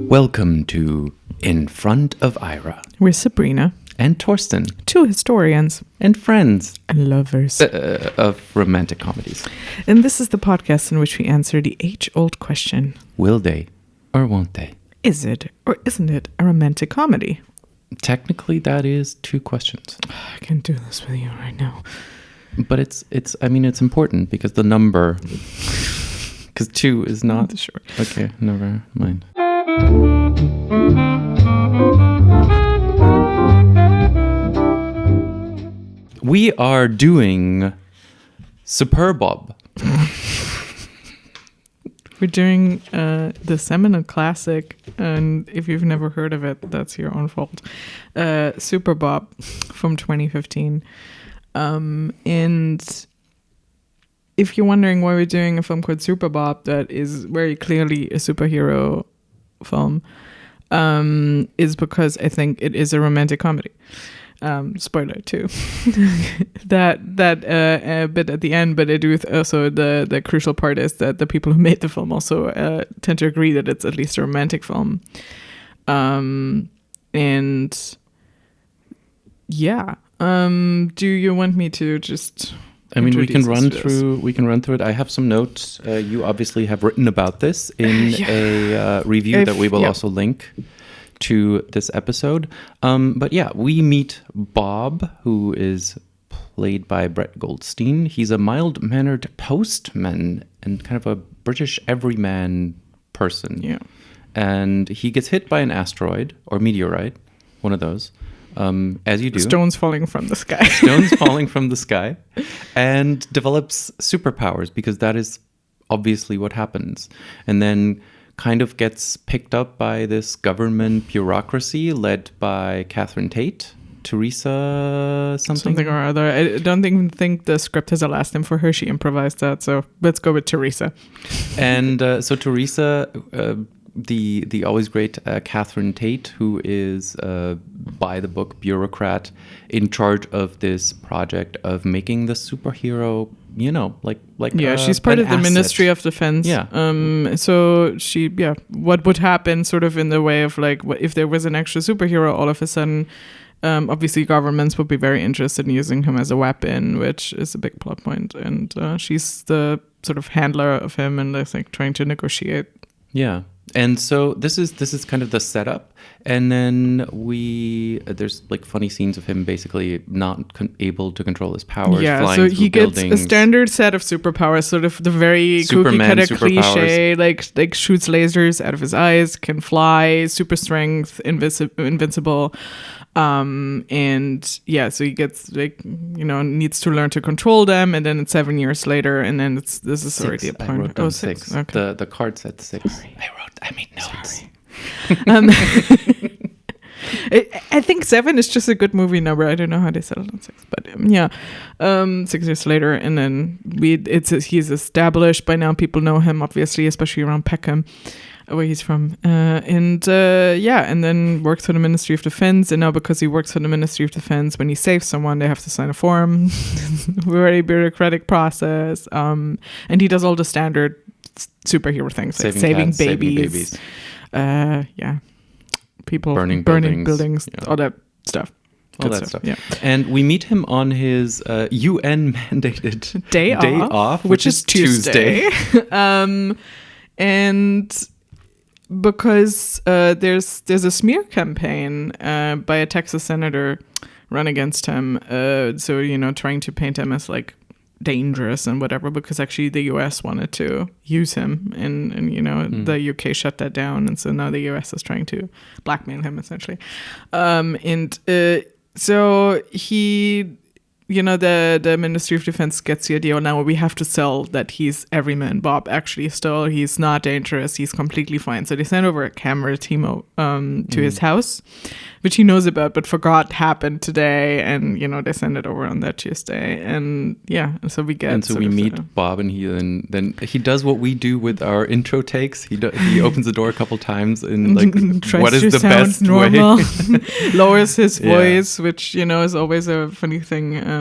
Welcome to In Front of Ira. We're Sabrina and Torsten. Two historians. And friends. And lovers. Of romantic comedies. And this is the podcast in which we answer the age-old question. Will they or won't they? Is it or isn't it a romantic comedy? Technically, that is two questions. I can't do this with you right now. But it's important because the number... Because two is not... Sure. Okay, never mind. We are doing Superbob. We're doing the seminal classic, and if you've never heard of it, that's your own fault. Superbob from 2015. And if you're wondering why we're doing a film called Superbob, that is very clearly a superhero film, is because I think it is a romantic comedy. Spoiler too. that bit at the end, but I do also the crucial part is that the people who made the film also tend to agree that it's at least a romantic film. And yeah, do you want me to just? I mean, we can run through it. I have some notes. You obviously have written about this in a review that we will also link to this episode. But yeah, we meet Bob, who is played by Brett Goldstein. He's a mild-mannered postman and kind of a British everyman person. Yeah. And he gets hit by an asteroid or meteorite, one of those. As you do. Stones falling from the sky. Stones falling from the sky. And develops superpowers because that is obviously what happens. And then kind of gets picked up by this government bureaucracy led by Tate, Teresa something or other. I don't even think the script has a last name for her. She improvised that. So let's go with Teresa. And so Teresa... The always great Tate, who is by the book bureaucrat in charge of this project of making the superhero, she's part of the Ministry of Defense. Yeah. So what would happen sort of in the way of like if there was an extra superhero all of a sudden. Obviously, governments would be very interested in using him as a weapon, which is a big plot point. And she's the sort of handler of him and I think trying to negotiate. Yeah. And so this is kind of the setup, and then there's like funny scenes of him basically not able to control his powers. Yeah, flying so through he gets buildings. a standard set of superpowers, sort of the very cookie cutter cliche, like shoots lasers out of his eyes, can fly, super strength, invincible. And yeah, so he gets needs to learn to control them, and then it's 7 years later, and then this is six. already a point. I wrote down 6. 6. Okay. The card said 6. Sorry. I made notes. I think 7 is just a good movie number. I don't know how they settled on 6, but 6 years later, and then he's established by now. People know him, obviously, especially around Peckham, where he's from, and then works for the Ministry of Defense. And now because he works for the Ministry of Defense, when he saves someone, they have to sign a form. Very bureaucratic process. And he does all the standard superhero things, like saving babies. People burning buildings, all that stuff. All that stuff. Yeah. And we meet him on his UN mandated day off, which is Tuesday. And because there's a smear campaign by a Texas senator run against him, trying to paint him as like dangerous and whatever, because actually the US wanted to use him, and the UK shut that down, and so now the US is trying to blackmail him essentially, so he. The Ministry of Defense gets the idea, now we have to sell that he's everyman Bob. Actually, still, he's not dangerous. He's completely fine. So they send over a camera team to his house, which he knows about but forgot happened today. And, they send it over on that Tuesday. And, so we get... And so we meet Bob, and then he does what we do with our intro takes. He opens the door a couple times and, what is the best normal. Way? Lowers his voice, which, is always a funny thing.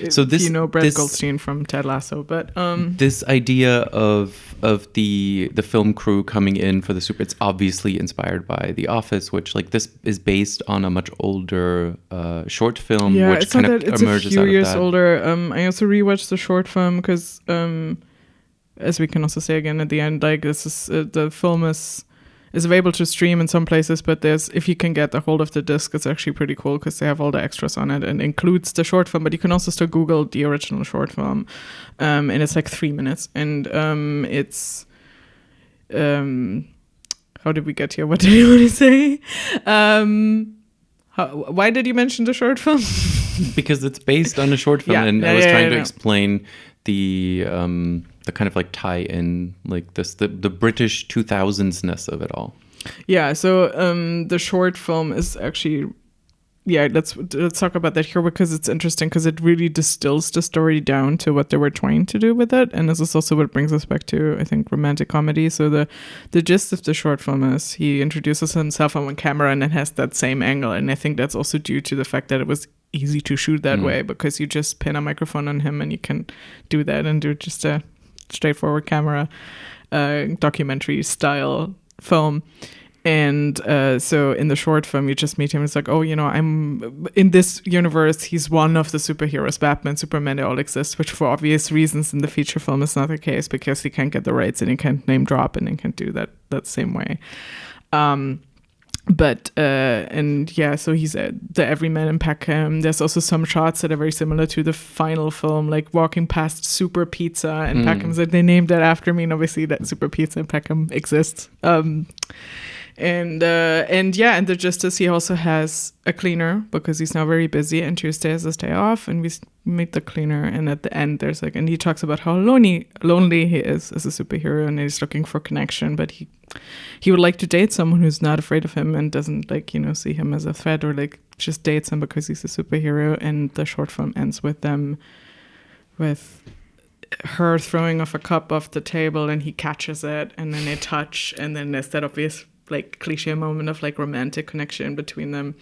So this, Brett Goldstein from Ted Lasso, but this idea of the film crew coming in for the super, it's obviously inspired by The Office, which like this is based on a much older short film, which kind of emerges out of that. It's a few years older. I also rewatched the short film because, as we can also say again at the end, like this is the film is available to stream in some places, but if you can get a hold of the disc, it's actually pretty cool because they have all the extras on it and includes the short film, but you can also still Google the original short film, and it's like 3 minutes, and it's how did we get here? What did you want to say? Why did you mention the short film? Because it's based on a short film, and I was trying to explain the kind of like tie-in, like this, the British 2000s-ness of it all. Yeah, so the short film is actually, let's talk about that here because it's interesting because it really distills the story down to what they were trying to do with it, and this is also what brings us back to, I think, romantic comedy. So the gist of the short film is he introduces himself on one camera and it has that same angle, and I think that's also due to the fact that it was easy to shoot that way because you just pin a microphone on him and you can do that and do just a straightforward camera documentary style film. And so in the short film you just meet him. It's like, oh, I'm in this universe, he's one of the superheroes, Batman, Superman, they all exist, which for obvious reasons in the feature film is not the case because he can't get the rights and he can't name drop and he can't do that same way. But so he's the everyman in Peckham. There's also some shots that are very similar to the final film, like walking past Super Pizza and Peckham's like, they named that after me, and obviously that Super Pizza in Peckham exists. And the gist is he also has a cleaner because he's now very busy, and Tuesday is his day off, and we meet the cleaner, and at the end there's like, and he talks about how lonely he is as a superhero, and he's looking for connection, but he would like to date someone who's not afraid of him and doesn't see him as a threat, or like just dates him because he's a superhero. And the short film ends with her throwing off a cup off the table and he catches it and then they touch, and then there's that obvious like cliche moment of like romantic connection between them,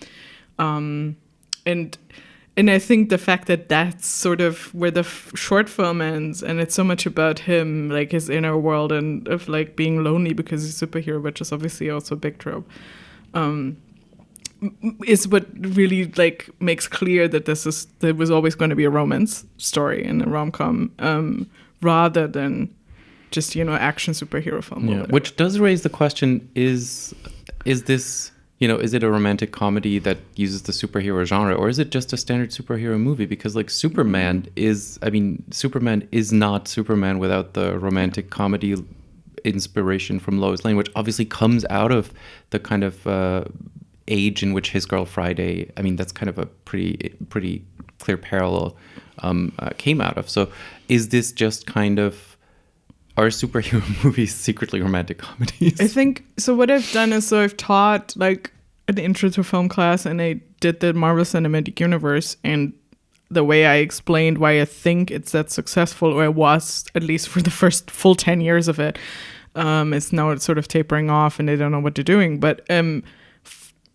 and I think the fact that that's sort of where the short film ends, and it's so much about him, like his inner world and of like being lonely because he's a superhero, which is obviously also a big trope, is what really like makes clear that there was always going to be a romance story in a rom-com, rather than just action superhero film. Yeah, which does raise the question: is this, is it a romantic comedy that uses the superhero genre, or is it just a standard superhero movie? Because like Superman is not Superman without the romantic comedy inspiration from Lois Lane, which obviously comes out of the kind of age in which His Girl Friday, that's kind of a pretty clear parallel, came out of. So is this just kind of, are superhero movies secretly romantic comedies? I think so. What I've done is, I've taught like an intro to film class, and I did the Marvel Cinematic Universe, and the way I explained why I think it's that successful, or it was at least for the first full 10 years of it, it's now sort of tapering off and they don't know what they're doing, but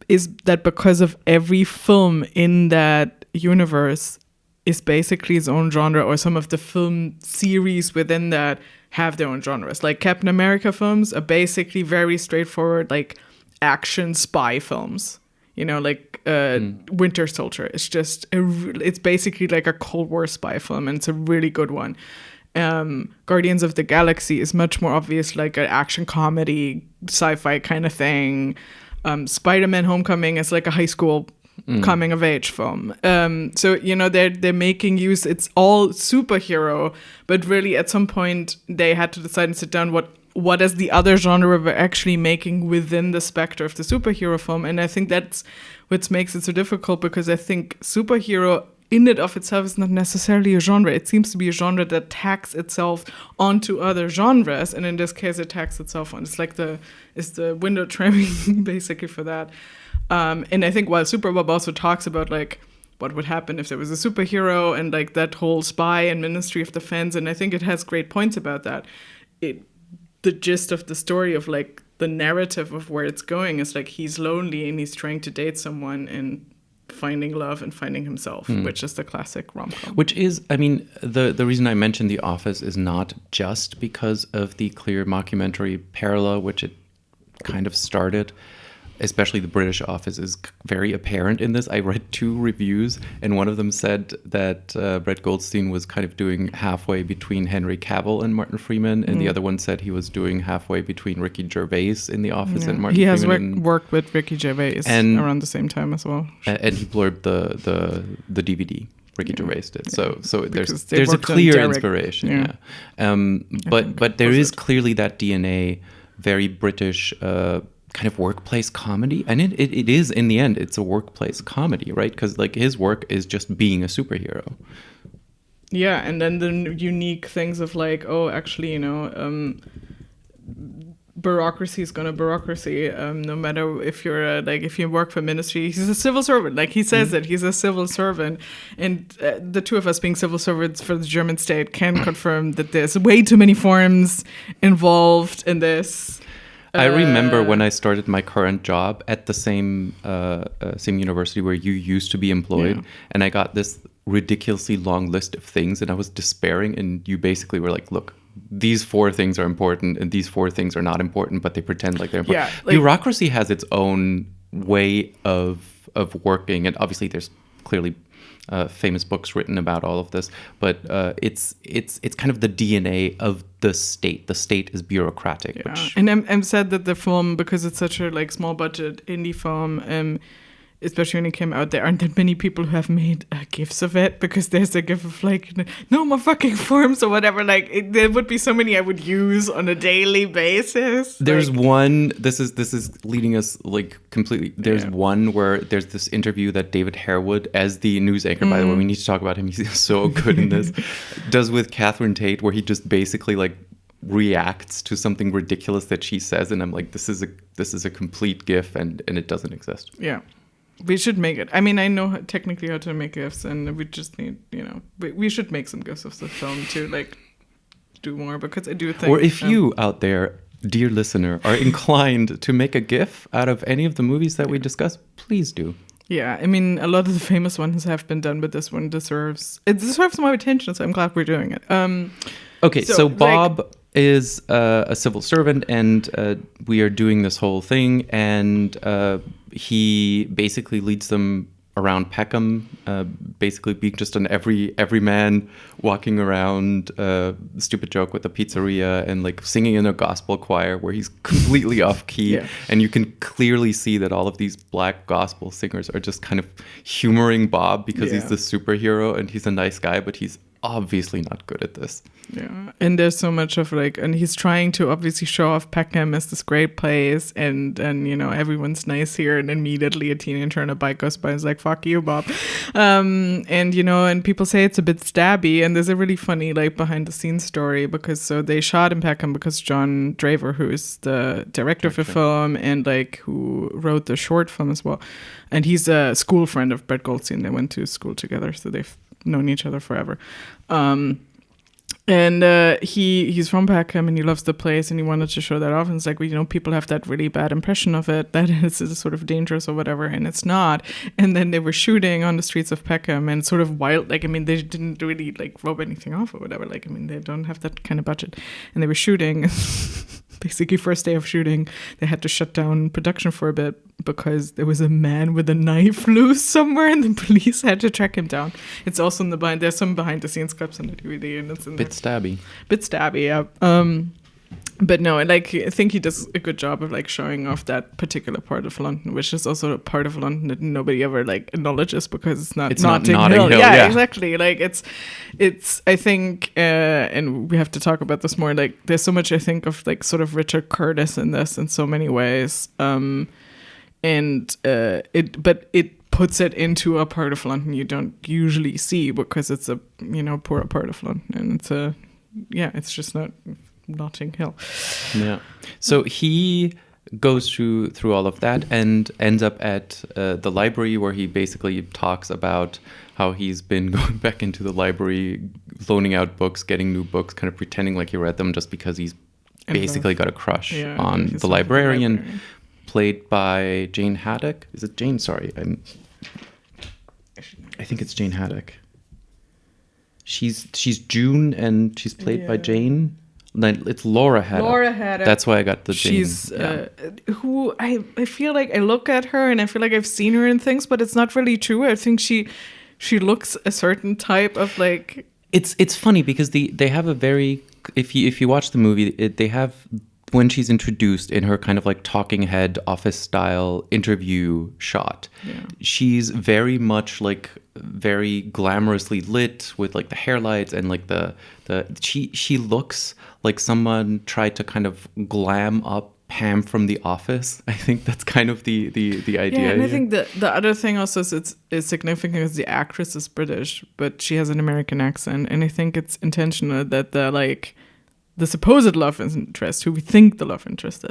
is that because of every film in that universe is basically its own genre, or some of the film series within that have their own genres. Like Captain America films are basically very straightforward, like action spy films. Winter Soldier. It's just it's basically like a Cold War spy film, and it's a really good one. Guardians of the Galaxy is much more obvious, like an action comedy, sci-fi kind of thing. Spider-Man: Homecoming is like a high school coming of age film. So they're making use, it's all superhero, but really at some point they had to decide and sit down what is the other genre we're actually making within the specter of the superhero film. And I think that's what makes it so difficult, because I think superhero in and of itself is not necessarily a genre. It seems to be a genre that tacks itself onto other genres, and in this case it tacks itself on. It's the window trimming basically for that. And I think while Superbob also talks about like what would happen if there was a superhero and like that whole spy and Ministry of Defense, and I think it has great points about that. The gist of the story of like the narrative of where it's going is like he's lonely and he's trying to date someone, and finding love and finding himself, which is the classic rom-com. Which is, I mean, the reason I mentioned The Office is not just because of the clear mockumentary parallel, which it kind of started. Especially the British Office is very apparent in this. I read 2 reviews, and one of them said that Brett Goldstein was kind of doing halfway between Henry Cavill and Martin Freeman, and the other one said he was doing halfway between Ricky Gervais in The Office and Martin Freeman. He has worked with Ricky Gervais around the same time as well. And he blurbed the DVD. Ricky Gervais did. So there's a clear inspiration. Yeah. But there is clearly that DNA, very British. Kind of workplace comedy, and it is, in the end, it's a workplace comedy, right? Because like his work is just being a superhero. Yeah, and then the unique things of like, oh, actually, bureaucracy is gonna bureaucracy. No matter if you're if you work for ministry, he's a civil servant. Like he says that he's a civil servant, and the two of us being civil servants for the German state can confirm that there's way too many forms involved in this. I remember when I started my current job at the same university where you used to be employed, and I got this ridiculously long list of things, and I was despairing, and you basically were like, look, these 4 things are important, and these 4 things are not important, but they pretend like they're important. Yeah, bureaucracy has its own way of working, and obviously there's clearly famous books written about all of this, but it's kind of the DNA of the state. The state is bureaucratic. Yeah. And I'm sad that the film, because it's such a small budget indie film, especially when it came out, there aren't that many people who have made GIFs of it, because there's a GIF of no more fucking forms or whatever. There would be so many I would use on a daily basis. There's one. This is leading us completely. There's one where there's this interview that David Harewood, as the news anchor, by the way, we need to talk about him. He's so good in this. Does with Catherine Tate, where he just basically reacts to something ridiculous that she says, and I'm like, this is a complete GIF, and it doesn't exist. Yeah. We should make it. I mean, I know technically how to make GIFs, and we just need, we should make some GIFs of the film to do more, because I do think. Or if you out there, dear listener, are inclined to make a GIF out of any of the movies that we discuss, please do. Yeah, I mean, a lot of the famous ones have been done, but this one deserves more attention, so I'm glad we're doing it. Okay, so Bob is a civil servant, and we are doing this whole thing, and he basically leads them around Peckham, basically being just an everyman walking around, stupid joke with a pizzeria, and singing in a gospel choir where he's completely off key. And you can clearly see that all of these black gospel singers are just kind of humoring Bob because he's the superhero and he's a nice guy, but he's obviously not good at this. Yeah, and there's so much of and he's trying to obviously show off Peckham as this great place, and everyone's nice here, and immediately a teenager on a bike goes by and is like, fuck you, Bob. And people say it's a bit stabby, and there's a really funny behind the scenes story, because they shot in Peckham because John Draver, who is the director of the film and who wrote the short film as well, and he's a school friend of Brett Goldstein. They went to school together, so they've known each other forever. He's from Peckham, and he loves the place, and he wanted to show that off. And it's people have that really bad impression of it, that it's sort of dangerous or whatever, and it's not. And then they were shooting on the streets of Peckham, and sort of wild, they didn't really rob anything off or whatever. They don't have that kind of budget. And they were shooting, basically first day of shooting, they had to shut down production for a bit because there was a man with a knife loose somewhere, and the police had to track him down. It's also in there's some behind the scenes clips on the DVD, and it's in bit stabby, yeah. But no, I think he does a good job of I off that particular part of London, which is also a part of London that nobody ever acknowledges because it's not Notting Hill. Yeah, exactly. It's I think, and we have to talk about this more. There's so much I think of sort of Richard Curtis in this in so many ways. It puts it into a part of London you don't usually see because it's a poorer part of London, and it's just not Notting Hill. Yeah. So he goes through all of that and ends up at the library, where he basically talks about how he's been going back into the library, loaning out books, getting new books, kind of pretending like he read them just because he's basically got a crush on the librarian, played by Jane Haddock. Is it Jane? Sorry. I think it's Jane Haddock. She's June, and she's played by Jane. It's Laura Haddock. Laura Haddock. That's why I got the Jane. She's who I feel like I look at her and I feel like I've seen her in things, but it's not really true. I think she looks a certain type of like. It's funny because they have a very, if you watch the movie, they have, when she's introduced in her kind of like talking head office style interview shot, she's very much like very glamorously lit with like the hair lights and like she looks like someone tried to kind of glam up Pam from The Office. I think that's kind of the idea. Yeah, and I think the other thing also is significant is the actress is British, but she has an American accent, and I think it's intentional that the supposed love interest, who we think the love interest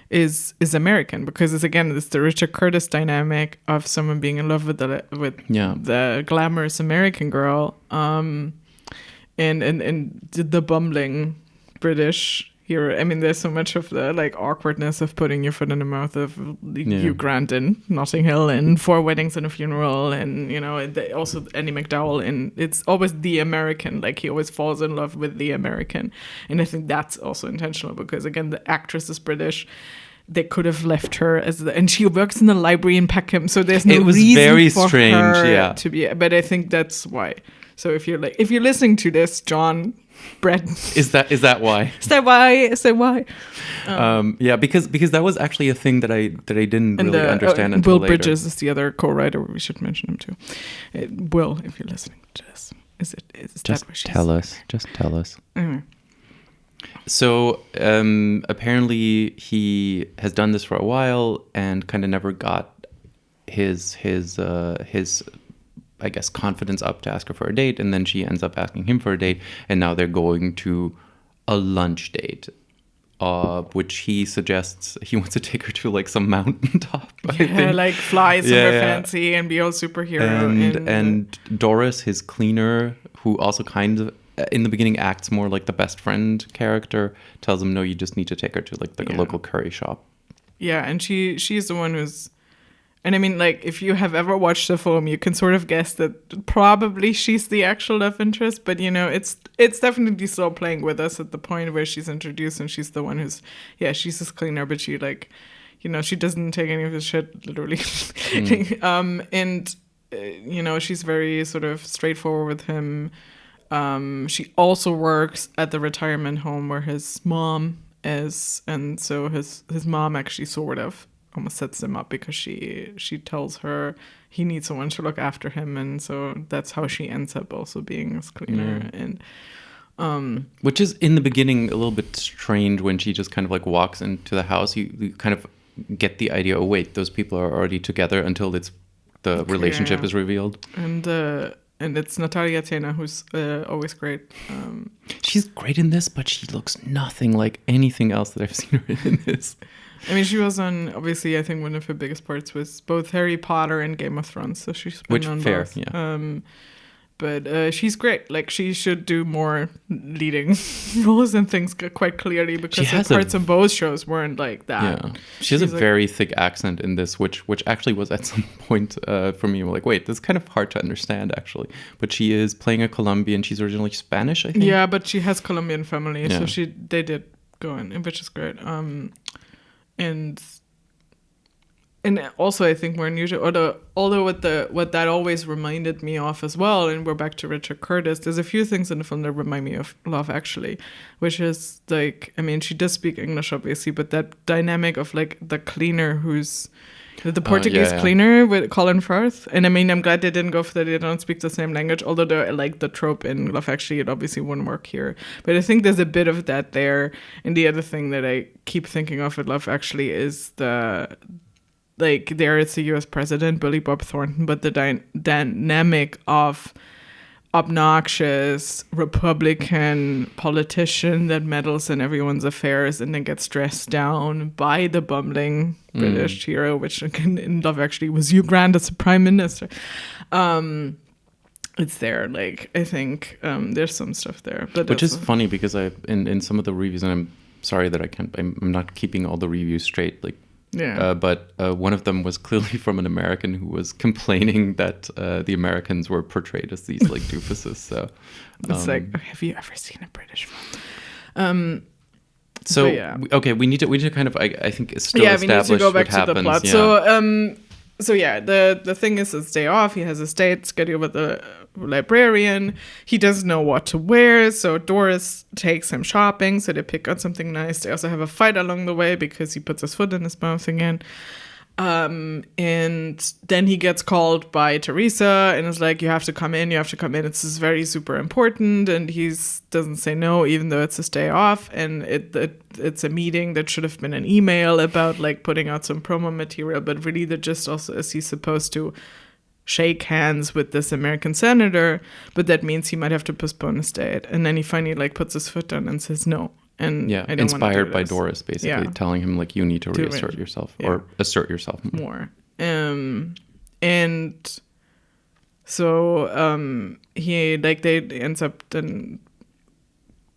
is American, because it's the Richard Curtis dynamic of someone being in love with the glamorous American girl, and the bumbling British hero. I mean, there's so much of the like awkwardness of putting your foot in the mouth of Hugh Grant in Notting Hill and Four Weddings and a Funeral, and also Annie McDowell, and it's always the American, like he always falls in love with the American, and I think that's also intentional because again the actress is British. They could have left her and she works in the library in Peckham, so there's no reason very for strange, her to be. But I think that's why. So if you're listening to this, John, Brett, is that why? Say why? Because that was actually a thing that I didn't really understand until Will later. Bridges is the other co-writer. We should mention him too. Will, if you're listening to this, is just that what tell us? Just tell us. Anyway. So apparently he has done this for a while and kind of never got his I guess confidence up to ask her for a date, and then she ends up asking him for a date, and now they're going to a lunch date, which he suggests he wants to take her to like some mountaintop. Like fly somewhere fancy and be all superhero. And Doris, his cleaner, who also kind of in the beginning acts more like the best friend character, tells him no, you just need to take her to like the local curry shop. Yeah, and she's the one who's. And I mean, like, if you have ever watched the film, you can sort of guess that probably she's the actual love interest. But, it's definitely still playing with us at the point where she's introduced and she's the one who's, she's his cleaner. But she, like, she doesn't take any of his shit, literally. She's very sort of straightforward with him. She also works at the retirement home where his mom is. And so his mom actually sort of almost sets him up because she tells her he needs someone to look after him, and so that's how she ends up also being his cleaner. And which is in the beginning a little bit strange when she just kind of like walks into the house. You kind of get the idea, oh wait, those people are already together, until the relationship is revealed. And it's Natalia Tena, who's always great. She's great in this, but she looks nothing like anything else that I've seen her in this. I mean, she was on, obviously, I think one of her biggest parts was both Harry Potter and Game of Thrones. So she's been on both. Yeah. But she's great. Like, she should do more leading roles and things quite clearly, because her parts on both shows weren't like that. Yeah. She has a very thick accent in this, which actually was at some point for me, like, wait, this is kind of hard to understand, actually. But she is playing a Colombian. She's originally Spanish, I think. Yeah, but she has Colombian family. Yeah. So they did go in, which is great. And also I think more unusual, although what that always reminded me of as well, and we're back to Richard Curtis, there's a few things in the film that remind me of Love Actually, which is like, I mean, she does speak English obviously, but that dynamic of like the cleaner who's the Portuguese cleaner with Colin Firth. And I mean, I'm glad they didn't go for that. They don't speak the same language, although they're like the trope in Love Actually, it obviously wouldn't work here. But I think there's a bit of that there. And the other thing that I keep thinking of with Love Actually is there it's the US president, Billy Bob Thornton, but the dynamic of obnoxious Republican politician that meddles in everyone's affairs and then gets dressed down by the bumbling British hero, which again in Love Actually was Hugh Grant as the prime minister. It's there. Like, I think there's some stuff there, but which is funny because in some of the reviews, and I'm sorry that I'm not keeping all the reviews straight. Like, Yeah. But one of them was clearly from an American who was complaining that the Americans were portrayed as these like doofuses. So it's like, have you ever seen a British film? So yeah. We need to kind of I think still establish we need to go back what to happens. the plot. Yeah. So yeah, the thing is, it's day off. He has a date scheduled with the librarian. He doesn't know what to wear, so Doris takes him shopping. So they pick out something nice. They also have a fight along the way because he puts his foot in his mouth again. And then he gets called by Teresa and is like, you have to come in. It's very super important. And he doesn't say no, even though it's his day off. And it's a meeting that should have been an email about like putting out some promo material. But really the gist also is he's supposed to shake hands with this American senator. But that means he might have to postpone his date. And then he finally like puts his foot down and says no. And yeah, inspired by Doris, basically telling him like you need to reassert yourself or assert yourself more. And so he like they ends up then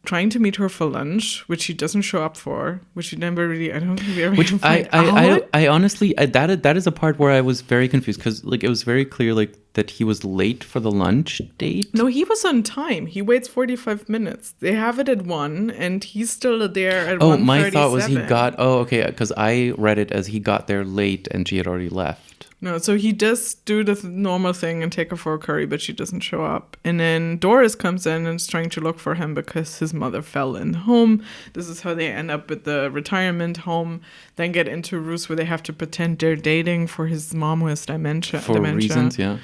trying to meet her for lunch, which he doesn't show up for, which he never really. I don't think we ever. Which I honestly that is a part where I was very confused because like it was very clear like that he was late for the lunch date. No, he was on time. He waits 45 minutes. They have it at 1, and he's still there at 1:37. Oh, my thought was he got. Oh, okay, because I read it as he got there late and she had already left. No, so he does do the normal thing and take her for a curry, but she doesn't show up. And then Doris comes in and is trying to look for him because his mother fell in home. This is how they end up with the retirement home. Then get into Ruth where they have to pretend they're dating for his mom who has dementia. For reasons, yeah.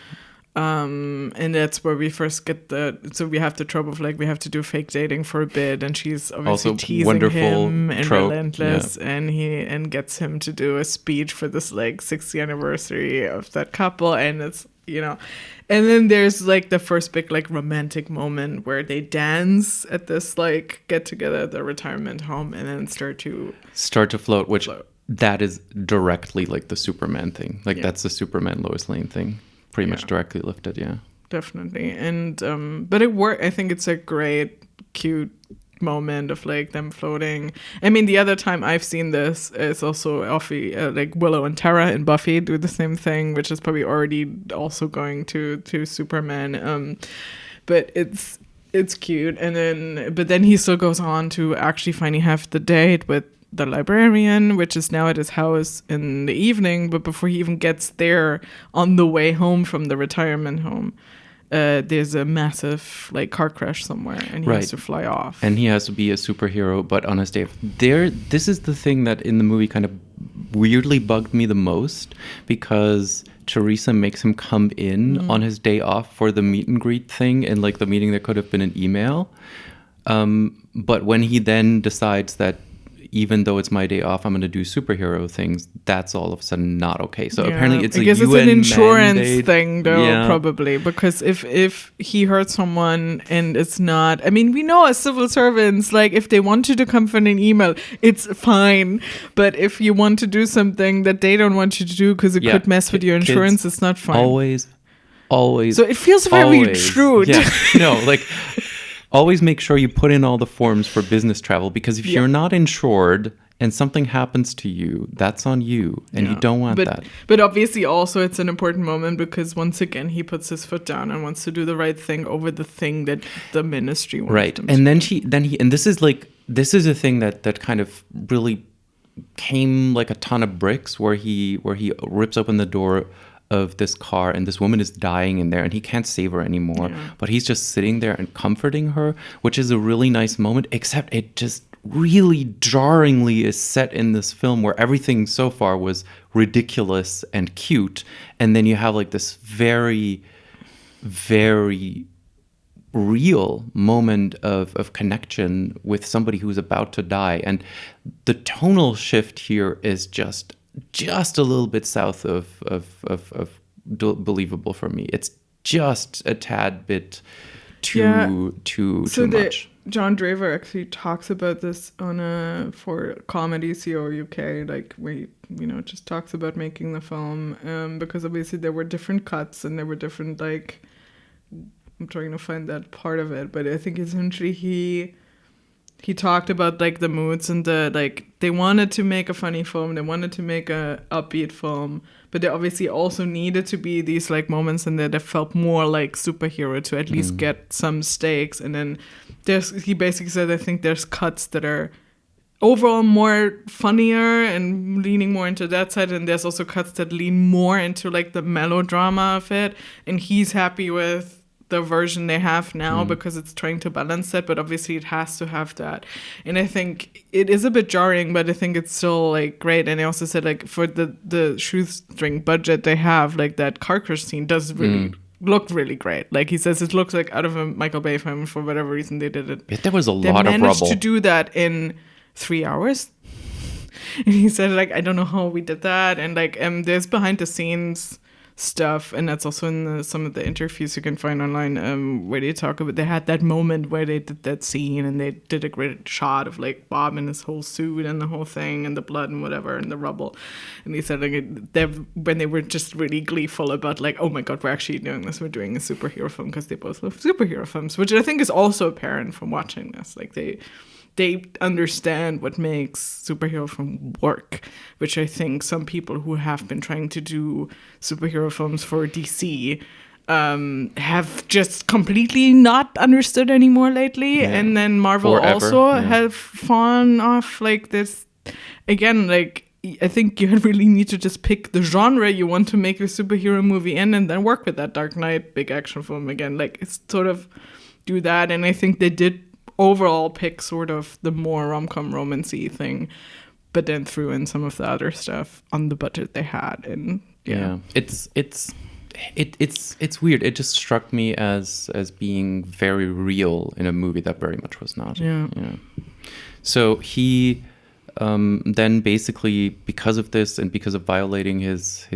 And that's where we first get so we have the trope of like we have to do fake dating for a bit, and she's obviously also teasing him and trope, relentless, and gets him to do a speech for this like 60th anniversary of that couple, and it's and then there's like the first big like romantic moment where they dance at this like get together at the retirement home, and then start to float, which that is directly like the Superman thing, like that's the Superman Lois Lane thing. Pretty much directly lifted, yeah. Definitely. And but it worked. I think it's a great, cute moment of like them floating. I mean, the other time I've seen this is also like Willow and Tara in Buffy do the same thing, which is probably already also going to Superman. But it's cute. But then he still goes on to actually finally have the date with the librarian, which is now at his house in the evening. But before he even gets there, on the way home from the retirement home, there's a massive like car crash somewhere, and he has to fly off. And he has to be a superhero, but on his day off. This is the thing that in the movie kind of weirdly bugged me the most, because Teresa makes him come in on his day off for the meet and greet thing, and like the meeting that could have been an email. But when he then decides that even though it's my day off, I'm going to do superhero things, that's all of a sudden not okay. So apparently it's it's an insurance mandate thing, though, probably. Because if he hurts someone and it's not... I mean, we know as civil servants, like, if they want you to come for an email, it's fine. But if you want to do something that they don't want you to do because it could mess with your insurance, it's not fine. Always. So it feels very true. Yeah. No, like... Always make sure you put in all the forms for business travel, because if you're not insured and something happens to you, that's on you, and you don't want that. But obviously also it's an important moment, because once again he puts his foot down and wants to do the right thing over the thing that the ministry wants him to do. And this is a thing that kind of really came like a ton of bricks, where he rips open the door of this car, and this woman is dying in there, and he can't save her anymore, but he's just sitting there and comforting her, which is a really nice moment, except it just really jarringly is set in this film where everything so far was ridiculous and cute, and then you have like this very, very real moment of connection with somebody who's about to die. And the tonal shift here is just a little bit south of believable for me. It's just a tad bit too much. John Draver actually talks about this for Comedy CO UK, like where he, just talks about making the film, because obviously there were different cuts and there were different, like, I'm trying to find that part of it, but I think essentially he he talked about like the moods and the like. They wanted to make a funny film, they wanted to make a upbeat film, but they obviously also needed to be these like moments in there that felt more like superhero to at least get some stakes. And then he basically said, I think there's cuts that are overall more funnier and leaning more into that side, and there's also cuts that lean more into like the melodrama of it, and he's happy with the version they have now because it's trying to balance that, but obviously it has to have that. And I think it is a bit jarring, but I think it's still like great. And I also said like for the shoestring budget they have, like that car crash scene does really look really great. Like he says, it looks like out of a Michael Bay film. For whatever reason they did it. But there was a lot of rubble. They managed to do that in 3 hours. And he said like, I don't know how we did that. And like there's behind the scenes stuff, and that's also in some of the interviews you can find online, where they talk about they had that moment where they did that scene and they did a great shot of like Bob in his whole suit and the whole thing and the blood and whatever and the rubble. And he said like when they were just really gleeful about like, oh my god, we're actually doing this, we're doing a superhero film, because they both love superhero films, which I think is also apparent from watching this. Like they understand what makes superhero film work, which I think some people who have been trying to do superhero films for DC have just completely not understood anymore lately. Yeah. And then Marvel also have fallen off like this. Again, like, I think you really need to just pick the genre you want to make a superhero movie in, and then work with that Dark Knight big action film again. Like, it's sort of do that. And I think they did overall pick sort of the more rom-com romancy thing, but then threw in some of the other stuff on the budget they had. And it's weird. It just struck me as being very real in a movie that very much was not. So he then basically, because of this and because of violating his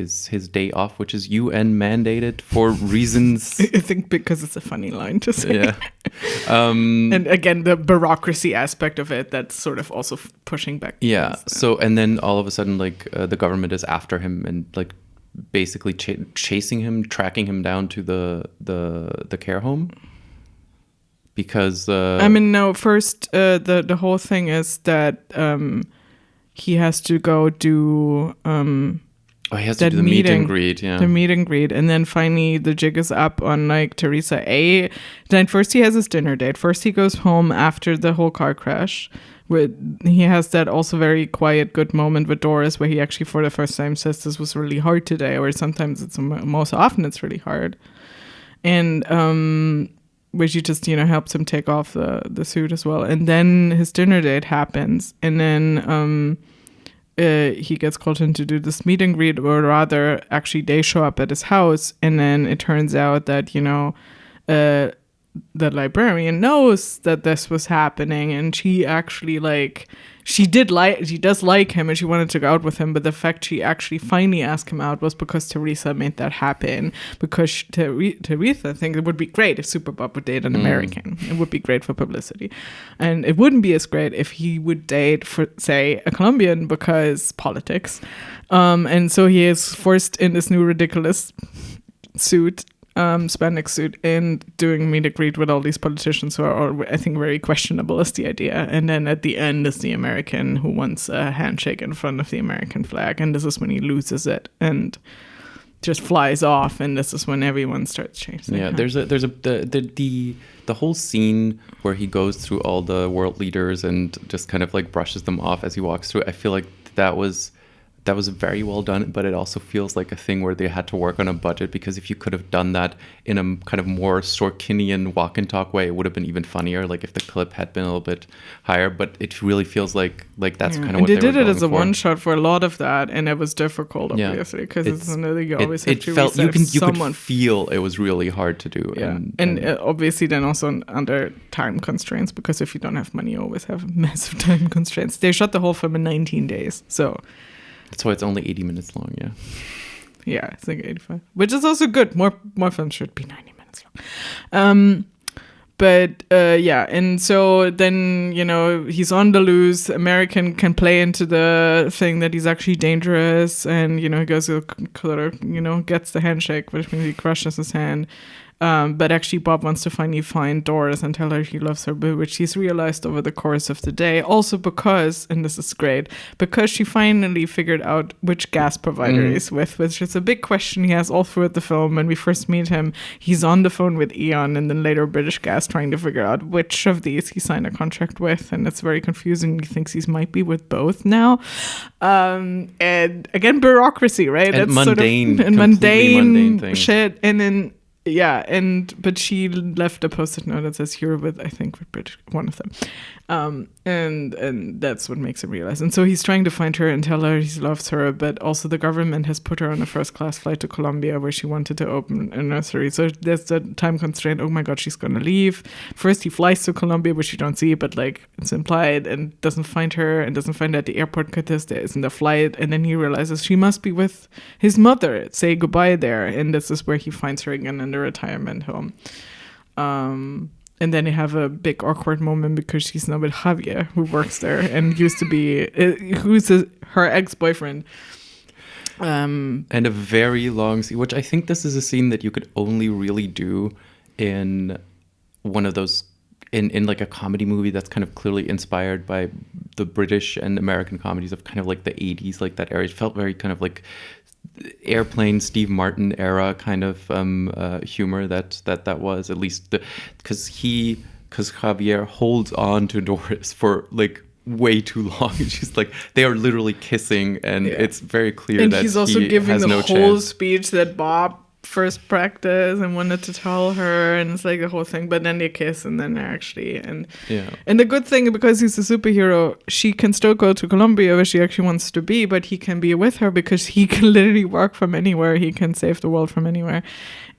day off, which is UN mandated for reasons. I think because it's a funny line to say. Yeah. And again, the bureaucracy aspect of it, that's sort of also pushing back. Yeah. So, and then all of a sudden, like the government is after him and like basically chasing him, tracking him down to the care home. Because first the whole thing is that he has to go do he has to do the meet and greet, the meet and greet, and then finally the jig is up on like Teresa A. Then first he has his dinner date. First he goes home after the whole car crash. He has that also very quiet, good moment with Doris where he actually for the first time says this was really hard today, or sometimes most often it's really hard, and where she just, helps him take off the suit as well. And then his dinner date happens. And then he gets called in to do this meet and greet, or rather, actually, they show up at his house. And then it turns out that, the librarian knows that this was happening. And she actually, she does like him and she wanted to go out with him, but the fact she actually finally asked him out was because Teresa made that happen. Because Teresa thinks it would be great if Superbob would date an American. It would be great for publicity. And it wouldn't be as great if he would date, for say, a Colombian, because politics. And so he is forced in this new ridiculous suit, spandex suit, and doing meet and greet with all these politicians who are, I think, very questionable is the idea. And then at the end is the American who wants a handshake in front of the American flag, and this is when he loses it and just flies off, and this is when everyone starts changing. Yeah, there's the whole scene where he goes through all the world leaders and just kind of like brushes them off as he walks through. I feel like that was very well done, but it also feels like a thing where they had to work on a budget, because if you could have done that in a kind of more Sorkinian walk and talk way, it would have been even funnier, like if the clip had been a little bit higher. But it really feels like that's kind of what they did it as a one shot for a lot of that, and it was difficult, obviously, because it's another, you always have to reset you could feel it was really hard to do. Yeah. And obviously then also under time constraints, because if you don't have money, you always have massive time constraints. They shot the whole film in 19 days, so that's why it's only 80 minutes long, yeah. Yeah, it's like 85. Which is also good. More films should be 90 minutes long. And so then, he's on the loose. American can play into the thing that he's actually dangerous. And, he goes, gets the handshake, which means he crushes his hand. But actually, Bob wants to finally find Doris and tell her he loves her, which he's realized over the course of the day. Also because, and this is great, because she finally figured out which gas provider he's with, which is a big question he has all throughout the film. When we first meet him, he's on the phone with Eon, and then later British Gas, trying to figure out which of these he signed a contract with, and it's very confusing. He thinks he might be with both now. And again, bureaucracy, right? And that's mundane, sort of mundane shit. And then but she left a post-it note that says "You're with," I think, with British, one of them, and that's what makes him realize. And so he's trying to find her and tell her he loves her, but also the government has put her on a first-class flight to Colombia where she wanted to open a nursery. So there's the time constraint. Oh my God, she's gonna leave. First he flies to Colombia, which you don't see, but like it's implied, and doesn't find her and doesn't find her at the airport because there isn't a flight. And then he realizes she must be with his mother. Say goodbye there, and this is where he finds her again in the retirement home. And then they have a big awkward moment because she's now with Javier, who works there and used to be her ex-boyfriend. And a very long scene, which I think this is a scene that you could only really do in one of those, in like a comedy movie that's kind of clearly inspired by the British and American comedies of kind of like the 80s, like that era. It felt very kind of like Airplane, Steve Martin era kind of humor that was, at least because Javier holds on to Doris for like way too long. She's like, they are literally kissing, and it's very clear that he's also giving has the no whole chance. Speech that Bob first practiced and wanted to tell her, and it's like the whole thing. But then they kiss, and then and the good thing, because he's a superhero, she can still go to Colombia where she actually wants to be, but he can be with her because he can literally work from anywhere. He can save the world from anywhere.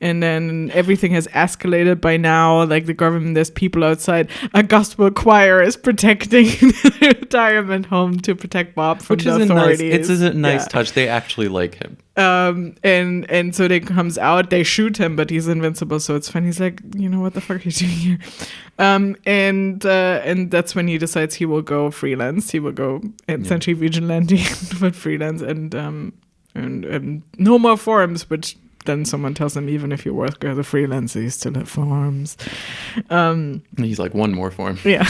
And then everything has escalated by now. Like the government, there's people outside. A gospel choir is protecting the retirement home to protect Bob from the authorities. It's a nice touch. They actually like him. And so they comes out. They shoot him, but he's invincible. So it's fun. He's like, what the fuck are you doing here? And that's when he decides he will go freelance. He will go essentially vigilante, but freelance, and no more forums, which. Then someone tells him, even if you work as a freelancer, you still have forms. He's like, one more form. Yeah.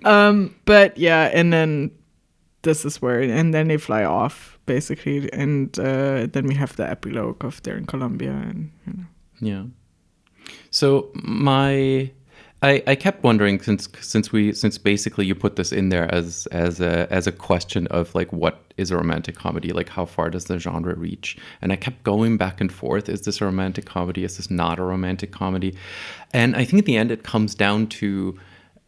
But yeah, and then this is where, and then they fly off, basically. And then we have the epilogue of they're in Colombia. And, Yeah. So I kept wondering, since basically you put this in there as a question of like, what is a romantic comedy? Like, how far does the genre reach? And I kept going back and forth. Is this a romantic comedy? Is this not a romantic comedy? And I think at the end it comes down to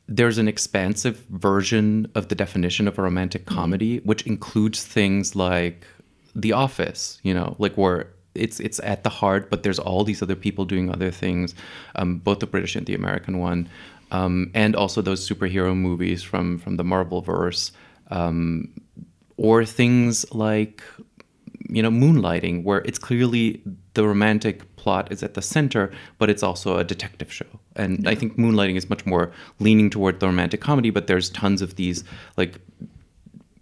there's an expansive version of the definition of a romantic comedy, which includes things like The Office, like where it's at the heart, but there's all these other people doing other things, both the British and the American one, and also those superhero movies from the Marvel-verse, or things like, Moonlighting, where it's clearly the romantic plot is at the center, but it's also a detective show. And I think Moonlighting is much more leaning toward the romantic comedy, but there's tons of these like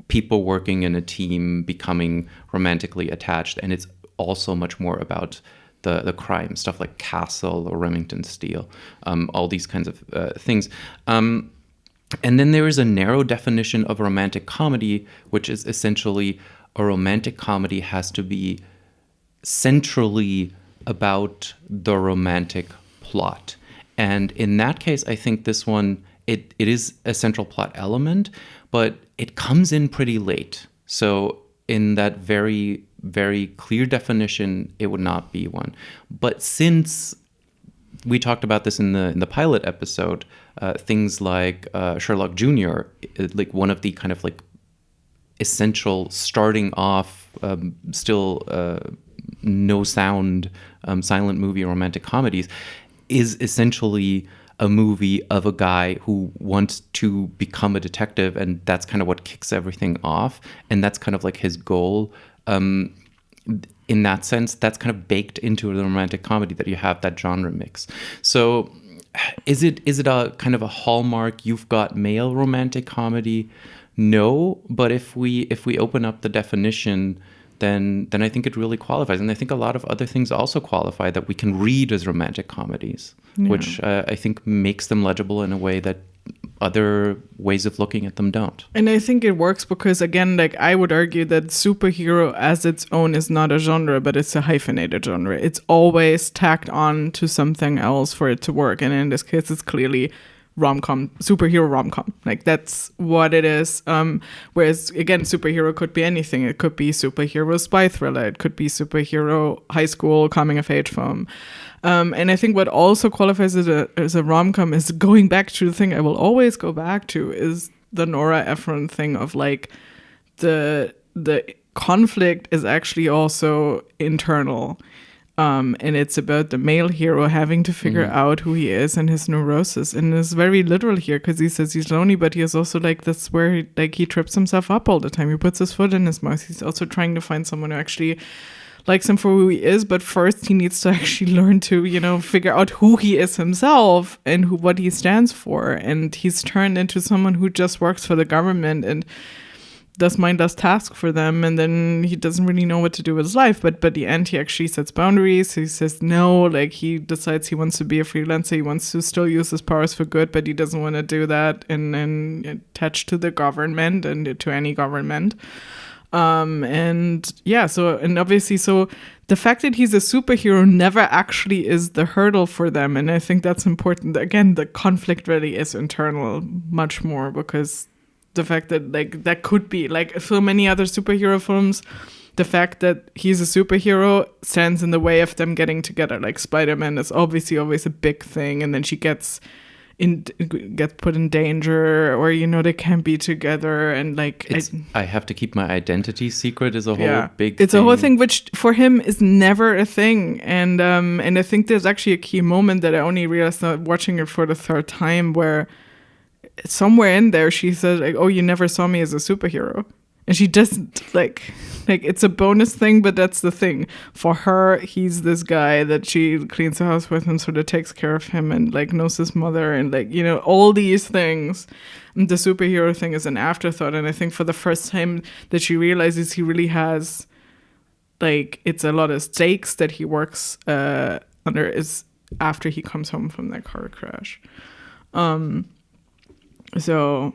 people working in a team becoming romantically attached, and it's also much more about the crime stuff like Castle or Remington Steele, all these kinds of things. And then there is a narrow definition of romantic comedy, which is essentially a romantic comedy has to be centrally about the romantic plot. And in that case, I think this one, it is a central plot element, but it comes in pretty late. So in that very, very clear definition, it would not be one. But since we talked about this in the pilot episode, things like Sherlock Jr., like one of the kind of like essential starting off still no sound silent movie romantic comedies, is essentially a movie of a guy who wants to become a detective, and that's kind of what kicks everything off, and that's kind of like his goal. In that sense, that's kind of baked into the romantic comedy, that you have that genre mix. So is it a kind of a hallmark you've got male romantic comedy? No, but if we open up the definition, then I think it really qualifies. And I think a lot of other things also qualify that we can read as romantic comedies, which I think makes them legible in a way that other ways of looking at them don't. And I think it works because, again, like I would argue that superhero as its own is not a genre, but it's a hyphenated genre. It's always tacked on to something else for it to work. And in this case, it's clearly rom-com, superhero rom-com. Like that's what it is. Whereas again, superhero could be anything. It could be superhero spy thriller. It could be superhero high school coming of age film. And I think what also qualifies as a rom-com is going back to the thing I will always go back to is the Nora Ephron thing of like the conflict is actually also internal. And it's about the male hero having to figure out who he is and his neurosis. And it's very literal here because he says he's lonely, but he is also like, that's where he trips himself up all the time. He puts his foot in his mouth. He's also trying to find someone who actually likes him for who he is. But first he needs to actually learn to, figure out who he is himself and what he stands for. And he's turned into someone who just works for the government and does mindless tasks for them, and then he doesn't really know what to do with his life. But by the end, he actually sets boundaries. He says no, like he decides he wants to be a freelancer. He wants to still use his powers for good, but he doesn't want to do that and attach to the government and to any government. So obviously, the fact that he's a superhero never actually is the hurdle for them, and I think that's important. Again, the conflict really is internal much more because the fact that that could be like so many other superhero films, the fact that he's a superhero stands in the way of them getting together. Like Spider-Man is obviously always a big thing, and then she gets put in danger, or they can't be together, and like I have to keep my identity secret is a whole big it's thing. A whole thing which for him is never a thing, and I think there's actually a key moment that I only realized watching it for the third time where somewhere in there she says like, oh, you never saw me as a superhero, and she doesn't like it's a bonus thing, but that's the thing for her. He's this guy that she cleans the house with and sort of takes care of him and like knows his mother and like all these things, and the superhero thing is an afterthought. And I think for the first time that she realizes he really has like it's a lot of stakes that he works under is after he comes home from that car crash. So,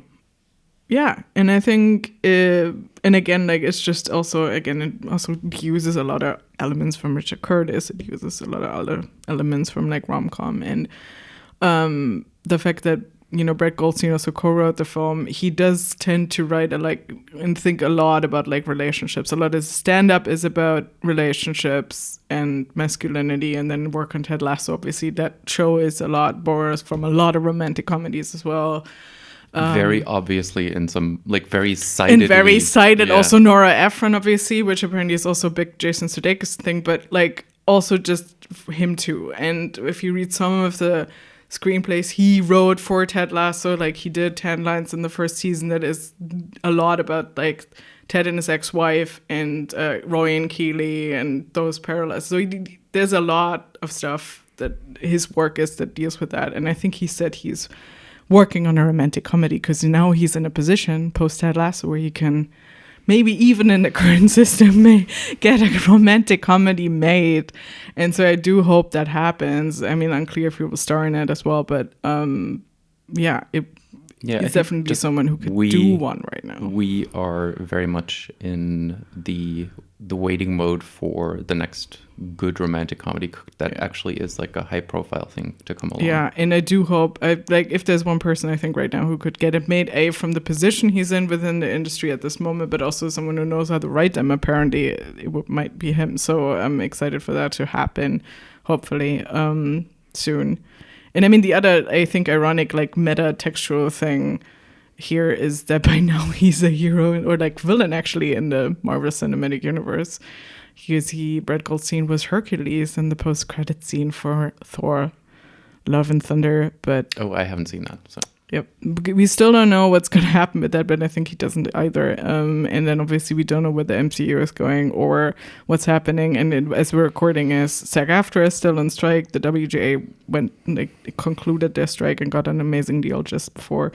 yeah, and I think, and again, like it's just also, again, it also uses a lot of elements from Richard Curtis. It uses a lot of other elements from like rom-com, and the fact that Brett Goldstein also co-wrote the film. He does tend to write and think a lot about like relationships. A lot of stand-up is about relationships and masculinity, and then work on Ted Lasso. Obviously, that show is a lot borrows from a lot of romantic comedies as well. Very obviously in some like very cited. Yeah. Also Nora Ephron, obviously, which apparently is also a big Jason Sudeikis thing, but like also just him too. And if you read some of the screenplays he wrote for Ted Lasso, like he did 10 lines in the first season that is a lot about like Ted and his ex-wife and Roy and Keeley and those parallels. So there's a lot of stuff that his work is that deals with that. And I think he said he's working on a romantic comedy because now he's in a position post Ted Lasso where he can maybe even in the current system may get a romantic comedy made. And so I do hope that happens. I mean, unclear if he will star in it as well, but it's definitely someone who could do one right now. We are very much in the waiting mode for the next good romantic comedy that actually is like a high profile thing to come along. Yeah, and I do hope, if there's one person I think right now who could get it made, from the position he's in within the industry at this moment, but also someone who knows how to write them, apparently it might be him. So I'm excited for that to happen, hopefully, soon. And I mean, the other, I think, ironic, like meta-textual thing here is that by now he's a hero or like villain actually in the Marvel Cinematic Universe. Because Brett Goldstein was Hercules in the post-credit scene for Thor, Love and Thunder. But I haven't seen that. So yep, we still don't know what's going to happen with that, but I think he doesn't either. And then obviously we don't know where the MCU is going or what's happening. And as we're recording, SAG-AFTRA is still on strike. The WGA concluded their strike and got an amazing deal just before.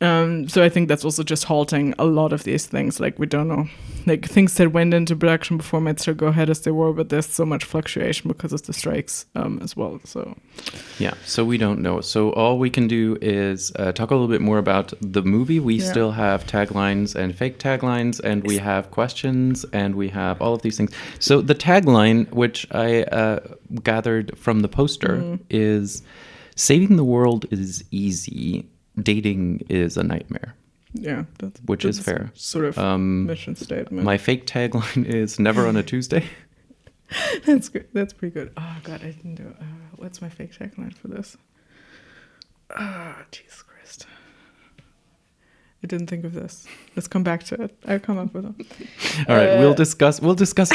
So I think that's also just halting a lot of these things. Like, we don't know, like, things that went into production before might still go ahead as they were, but there's so much fluctuation because of the strikes as well. So yeah, so we don't know. So all we can do is talk a little bit more about the movie. We still have taglines and fake taglines, and we have questions, and we have all of these things. So the tagline, which I gathered from the poster, is "Saving the world is easy. Dating is a nightmare." Yeah, which is fair. Sort of mission statement. My fake tagline is "Never on a Tuesday." That's good. That's pretty good. Oh God, I didn't do. What's my fake tagline for this? Jesus Christ! I didn't think of this. Let's come back to it. I'll come up with it. All right, we'll discuss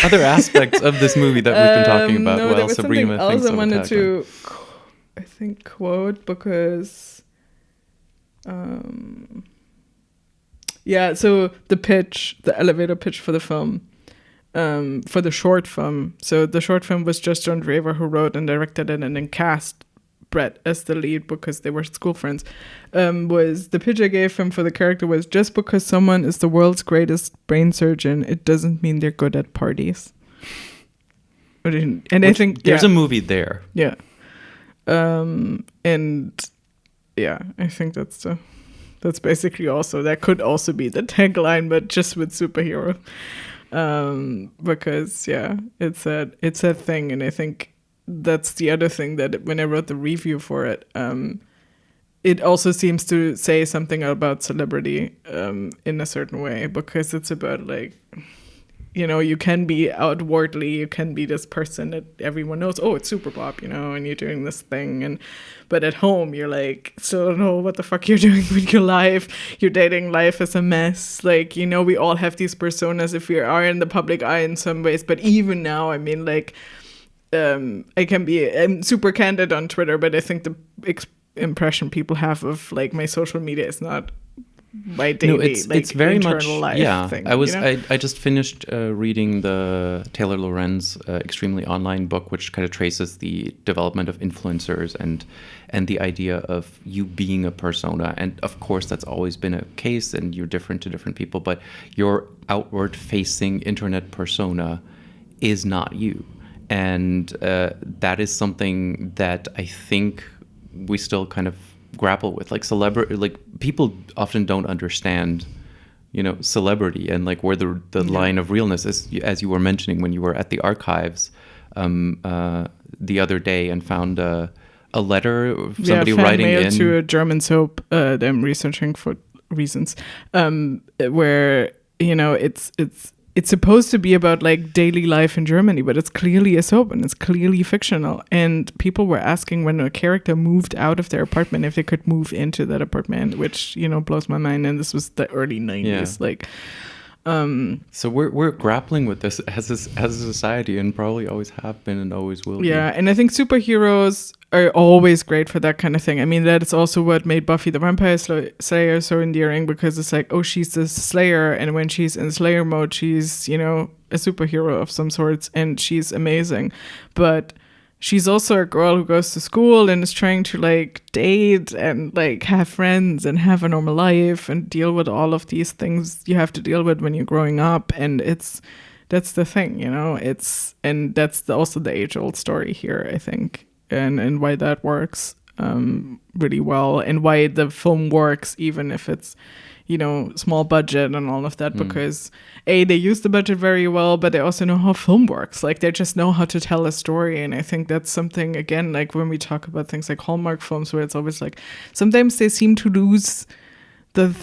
other aspects of this movie that we've been talking about. No, while Sabrina thinks of a wanted tagline. to, I think, quote because. Yeah, so the elevator pitch for the film, for the short film. So the short film was just John Draver who wrote and directed it and then cast Brett as the lead because they were school friends. Was the pitch I gave him for the character was, just because someone is the world's greatest brain surgeon, it doesn't mean they're good at parties. And I think there's a movie there. Yeah. And yeah, I think that's basically also, that could also be the tagline, but just with superhero. Because yeah, it's a thing, and I think that's the other thing that when I wrote the review for it, it also seems to say something about celebrity in a certain way, because it's about like, you know, you can be outwardly, you can be this person that everyone knows, oh, it's Superbob, you know, and you're doing this thing, but at home you're like, still don't know what the fuck you're doing with your life. Your dating life is a mess. Like, you know, we all have these personas if we are in the public eye in some ways, but even now, I mean, like, I'm super candid on Twitter, but I think the impression people have of like my social media is not my daily, it's very much life thing. I just finished reading the Taylor Lorenz Extremely Online book, which kind of traces the development of influencers and the idea of you being a persona. And of course, that's always been a case, and you're different to different people. But your outward-facing internet persona is not you, and that is something that I think we still kind of grapple with. Like people often don't understand, you know, celebrity and like where the line of realness is, as you were mentioning when you were at the archives the other day and found a letter of somebody writing in to a German soap that I'm researching for reasons, where, you know, it's supposed to be about like daily life in Germany, but it's clearly a soap and it's clearly fictional. And people were asking when a character moved out of their apartment if they could move into that apartment, which, you know, blows my mind. And this was the early 90s. Like, so we're grappling with this as a society, and probably always have been and always will be. Yeah, and I think superheroes are always great for that kind of thing. I mean, that is also what made Buffy the Vampire Slayer so endearing, because it's like, oh, she's the Slayer, and when she's in Slayer mode, she's, you know, a superhero of some sorts, and she's amazing. But she's also a girl who goes to school and is trying to like date and like have friends and have a normal life and deal with all of these things you have to deal with when you're growing up. And that's the thing, you know, and that's also the age-old story here, I think, and why that works really well, and why the film works even if it's, you know, small budget and all of that, because they use the budget very well, but they also know how film works. Like, they just know how to tell a story. And I think that's something, again, like when we talk about things like Hallmark films, where it's always like, sometimes they seem to lose the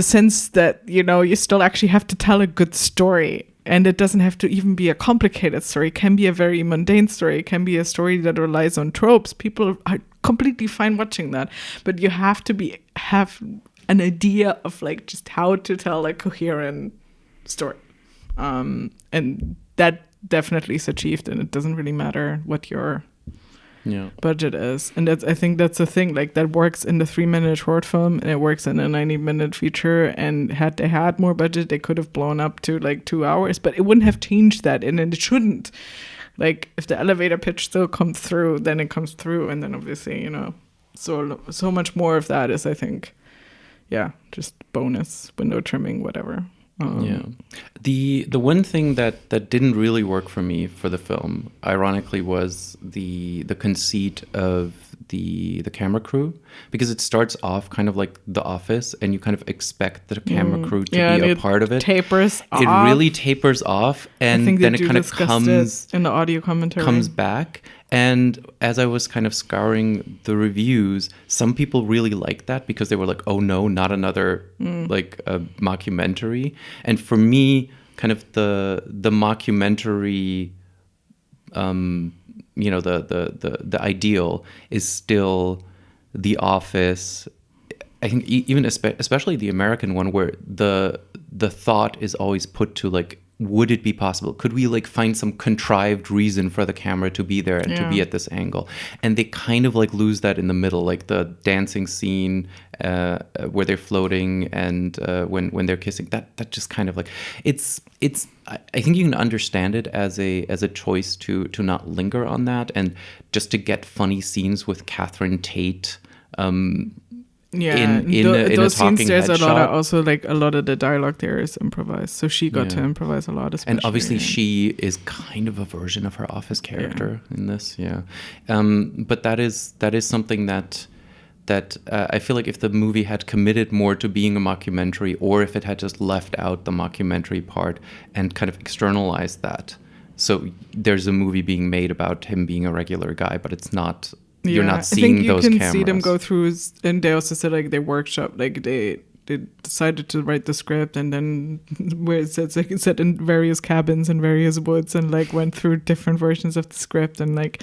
sense that, you know, you still actually have to tell a good story. And it doesn't have to even be a complicated story. It can be a very mundane story. It can be a story that relies on tropes. People are completely fine watching that. But you have to have an idea of like just how to tell a coherent story. And that definitely is achieved, and it doesn't really matter what your budget is. And I think that's the thing, like that works in the 3-minute short film, and it works in a 90-minute feature. And had they had more budget, they could have blown up to like 2 hours, but it wouldn't have changed that, and it shouldn't. Like, if the elevator pitch still comes through, then it comes through, and then obviously, you know, so much more of that is, I think, just bonus window trimming, whatever. The one thing that didn't really work for me for the film, ironically, was the conceit of the camera crew, because it starts off kind of like The Office, and you kind of expect the camera crew to be a part of it. Tapers off. It really tapers off, and then it kind of comes in the audio commentary. Comes back. And as I was kind of scouring the reviews, some people really liked that because they were like, "Oh no, not another like a mockumentary." And for me, kind of the mockumentary, the ideal is still The Office. I think even especially the American one, where the thought is always put to like, would it be possible? Could we like find some contrived reason for the camera to be there and to be at this angle? And they kind of like lose that in the middle, like the dancing scene where they're floating and when they're kissing. That just kind of like it's. I think you can understand it as a choice to not linger on that and just to get funny scenes with Catherine Tate. In those a talking scenes, there's head a lot shot. of also like a lot of the dialogue there is improvised, so she got to improvise a lot, especially. And obviously she is kind of a version of her Office character in this, but that is something that I feel like if the movie had committed more to being a mockumentary, or if it had just left out the mockumentary part and kind of externalized that, so there's a movie being made about him being a regular guy, but it's not. You're not seeing those cameras. I think you can see them go through, and they also said like they workshop, like they decided to write the script, and then where it says like it's set in various cabins and various woods, and like went through different versions of the script, and like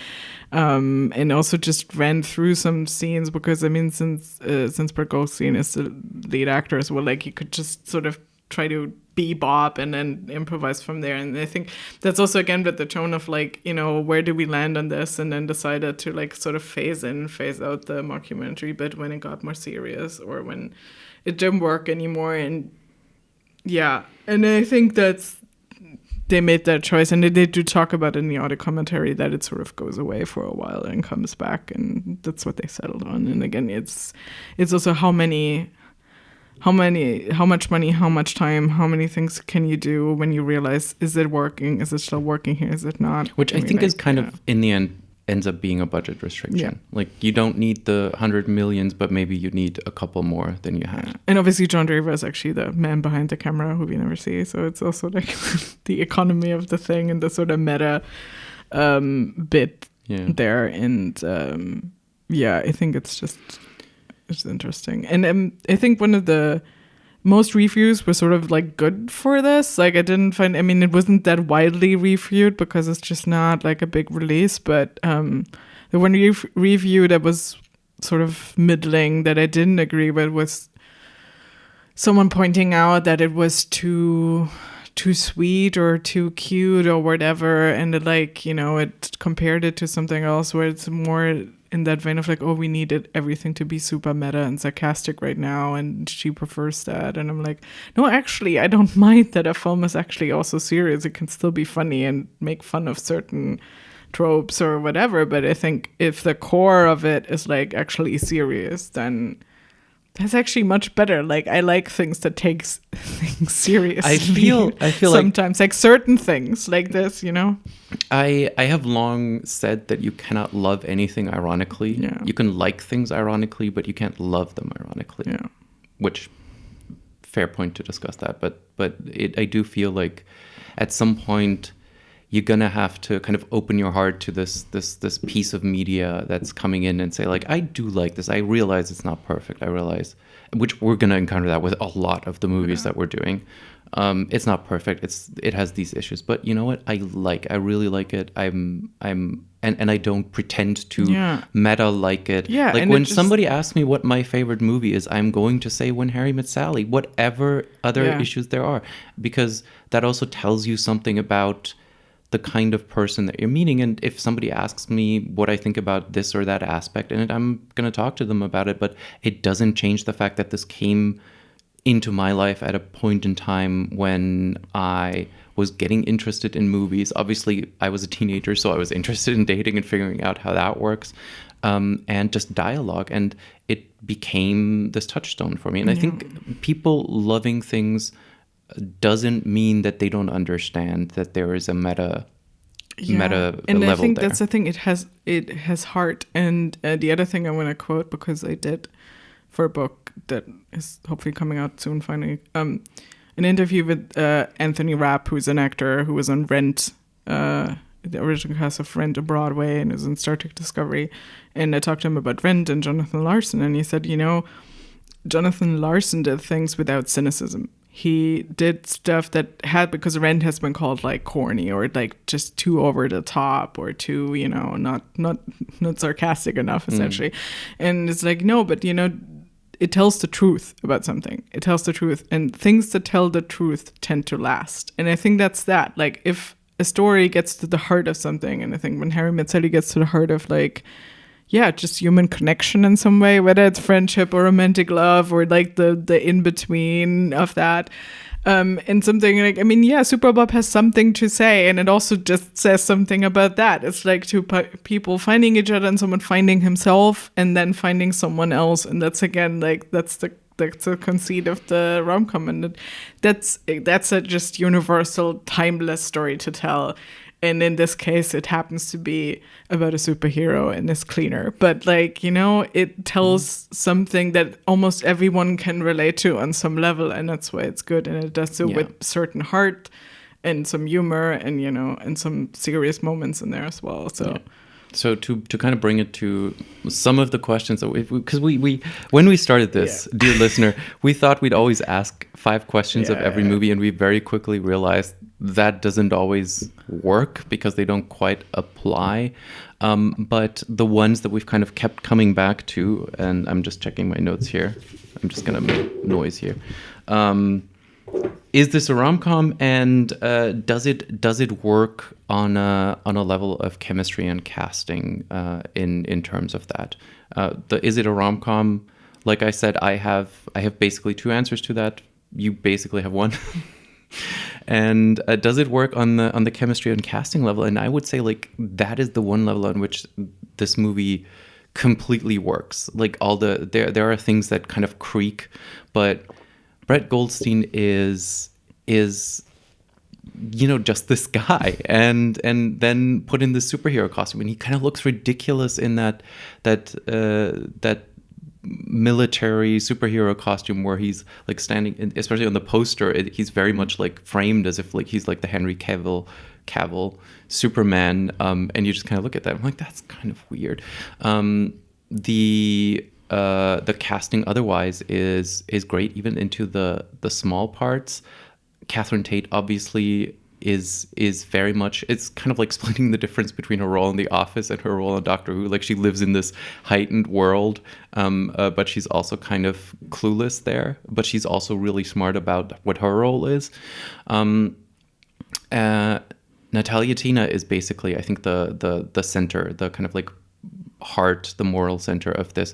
and also just ran through some scenes, because I mean since Bert Goldstein is the lead actor as well, like he could just sort of try to be Bob and then improvise from there. And I think that's also again with the tone of like, where do we land on this, and then decided to like sort of phase in, phase out the mockumentary bit when it got more serious or when it didn't work anymore. And and I think they made that choice, and they do talk about it in the audio commentary that it sort of goes away for a while and comes back, and that's what they settled on. And again, it's also how much money, how much time, how many things can you do when you realize, is it working? Is it still working here? Is it not? Which I think is kind of, in the end, ends up being a budget restriction. Yeah. Like, you don't need the 100 millions, but maybe you need a couple more than you had. And obviously, John Draver is actually the man behind the camera who we never see. So it's also like the economy of the thing and the sort of meta bit there. And I think it's interesting. And I think one of the most reviews were sort of like good for this. Like it wasn't that widely reviewed because it's just not like a big release. But the one review that was sort of middling that I didn't agree with was someone pointing out that it was too sweet or too cute or whatever. And it compared it to something else where it's more in that vein of like, oh, we needed everything to be super meta and sarcastic right now, and she prefers that. And I'm like, no, actually, I don't mind that a film is actually also serious. It can still be funny and make fun of certain tropes or whatever. But I think if the core of it is like actually serious, then that's actually much better. Like I like things that takes things seriously. I feel sometimes like certain things like this, I have long said that you cannot love anything ironically. Yeah. You can like things ironically, but you can't love them ironically. Yeah. Which, fair point to discuss that. But I do feel like at some point you're gonna have to kind of open your heart to this piece of media that's coming in and say like, I do like this. I realize it's not perfect. I realize, which we're gonna encounter that with a lot of the movies that we're doing. It's not perfect. It has these issues, but you know what? I really like it. And I don't pretend to meta like it. Yeah. Like when somebody asks me what my favorite movie is, I'm going to say When Harry Met Sally, whatever other issues there are, because that also tells you something about the kind of person that you're meeting. And if somebody asks me what I think about this or that aspect in it, I'm going to talk to them about it, but it doesn't change the fact that this came into my life at a point in time when I was getting interested in movies. Obviously, I was a teenager, so I was interested in dating and figuring out how that works. and just dialogue. And it became this touchstone for me. And I think people loving things doesn't mean that they don't understand that there is a meta and level I think there. that's the thing. It has heart. And the other thing I want to quote, because I did for a book that is hopefully coming out soon finally, an interview with Anthony Rapp, who's an actor who was on Rent, the original cast of Rent on Broadway, and is in Star Trek Discovery. And I talked to him about Rent and Jonathan Larson, and he said, Jonathan Larson did things without cynicism. He did stuff that had, because Rent has been called like corny or like just too over the top or too, not sarcastic enough, essentially. And it's like, no, but it tells the truth about something. It tells the truth, and things that tell the truth tend to last. And I think that's that. Like, if a story gets to the heart of something, and I think when Harry Met Sally gets to the heart of like, just human connection in some way, whether it's friendship or romantic love or like the in-between of that. And something like, Superbob has something to say, and it also just says something about that. It's like two people finding each other and someone finding himself and then finding someone else. And that's, again, like, that's the conceit of the rom-com. And that's a just universal, timeless story to tell. And in this case, it happens to be about a superhero and this cleaner. But, like, it tells something that almost everyone can relate to on some level. And that's why it's good. And it does so with certain heart and some humor and, and some serious moments in there as well. So... Yeah. So to kind of bring it to some of the questions that because we when we started this, dear listener, we thought we'd always ask 5 questions of every movie, and we very quickly realized that doesn't always work because they don't quite apply. But the ones that we've kind of kept coming back to, and I'm just checking my notes here. I'm just gonna make noise here. Is this a rom-com, and does it work on a level of chemistry and casting in terms of that? Is it a rom-com? Like I said, I have basically 2 answers to that. You basically have 1. And does it work on the chemistry and casting level? And I would say, like, that is the one level on which this movie completely works. Like, there are things that kind of creak, but Brett Goldstein is just this guy, and then put in the superhero costume, and he kind of looks ridiculous in that military superhero costume where he's like standing, especially on the poster, he's very much like framed as if like he's like the Henry Cavill Superman, and you just kind of look at that. I'm like, that's kind of weird. The casting otherwise is great, even into the small parts. Catherine Tate obviously is very much, it's kind of like splitting the difference between her role in The Office and her role in Doctor Who. Like, she lives in this heightened world, but she's also kind of clueless there, but she's also really smart about what her role is. Natalia Tena is basically, I think, the center, the kind of like heart, the moral center of this,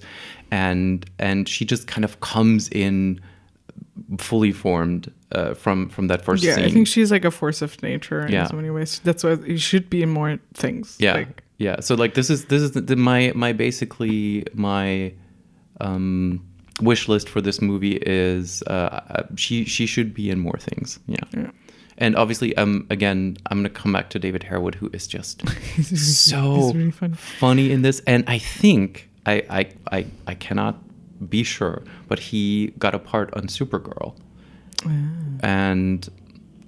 and she just kind of comes in fully formed from that first scene. I think she's like a force of nature in so many ways. That's why you should be in more things. So like this is my basically my wish list for this movie is she should be in more things. And obviously, again, I'm going to come back to David Harewood, who is just so really funny in this. And I think, I cannot be sure, but he got a part on Supergirl. And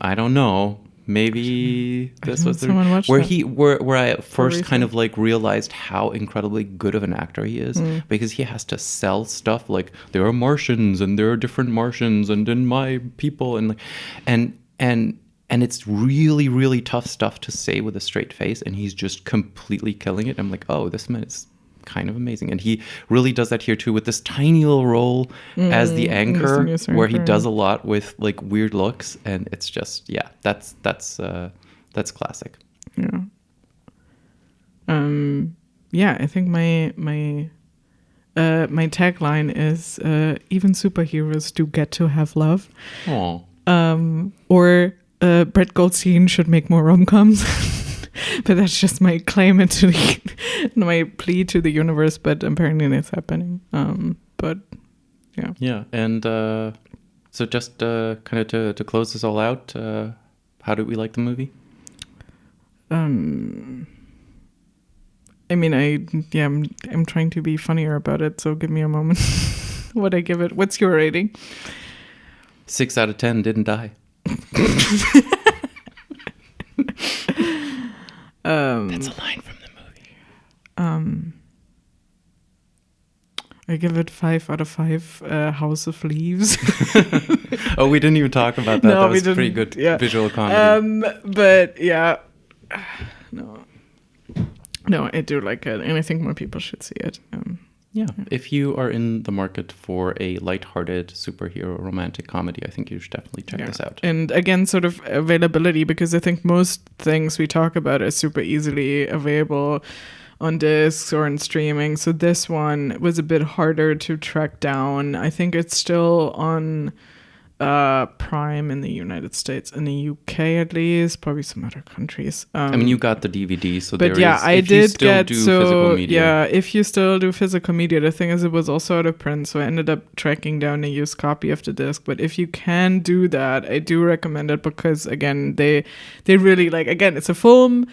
I don't know, maybe this was where I first kind of like realized how incredibly good of an actor he is, because he has to sell stuff like there are Martians and there are different Martians and then my people and it's really, really tough stuff to say with a straight face, and he's just completely killing it. I'm like, oh, this man is kind of amazing. And he really does that here too, with this tiny little role as the anchor, where he does a lot with like weird looks, and it's just that's classic. I think my tagline is even superheroes do get to have love. Or Brett Goldstein should make more rom-coms. But that's just my claim into my plea to the universe. But apparently it's happening. But yeah. Yeah, and so just kind of to close this all out, how did we like the movie? I mean, I'm trying to be funnier about it, so give me a moment. What I give it? What's your rating? 6 out of 10 didn't die. That's a line from the movie. I give it 5 out of 5 House of Leaves. Oh, we didn't even talk about that. That was pretty good visual comedy. But yeah, no, I do like it, and I think more people should see it. Yeah, if you are in the market for a lighthearted superhero romantic comedy, I think you should definitely check this out. And again, sort of availability, because I think most things we talk about are super easily available on discs or in streaming. So this one was a bit harder to track down. I think it's still on Prime in the United States, in the UK at least, probably some other countries. I mean, you got the DVD, so but there yeah, is, I if did you still get do physical media. Yeah, if you still do physical media, the thing is, it was also out of print, so I ended up tracking down a used copy of the disc. But if you can do that, I do recommend it, because again, they really it's a film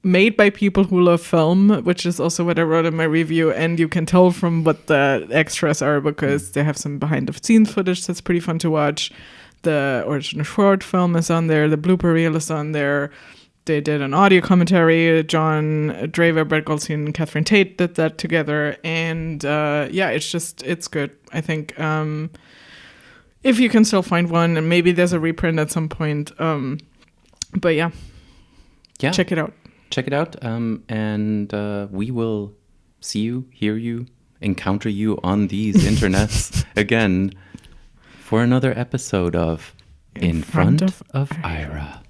made by people who love film, which is also what I wrote in my review, and you can tell from what the extras are, because they have some behind the scenes footage that's pretty fun to watch. The original short film is on there, the blooper reel is on there. They did an audio commentary. John Draver, Brett Goldstein, and Catherine Tate did that together, and it's good. I think if you can still find one, and maybe there's a reprint at some point, but yeah, check it out. Check it out, and we will see you, hear you, encounter you on these internets again for another episode of In Front of Ira.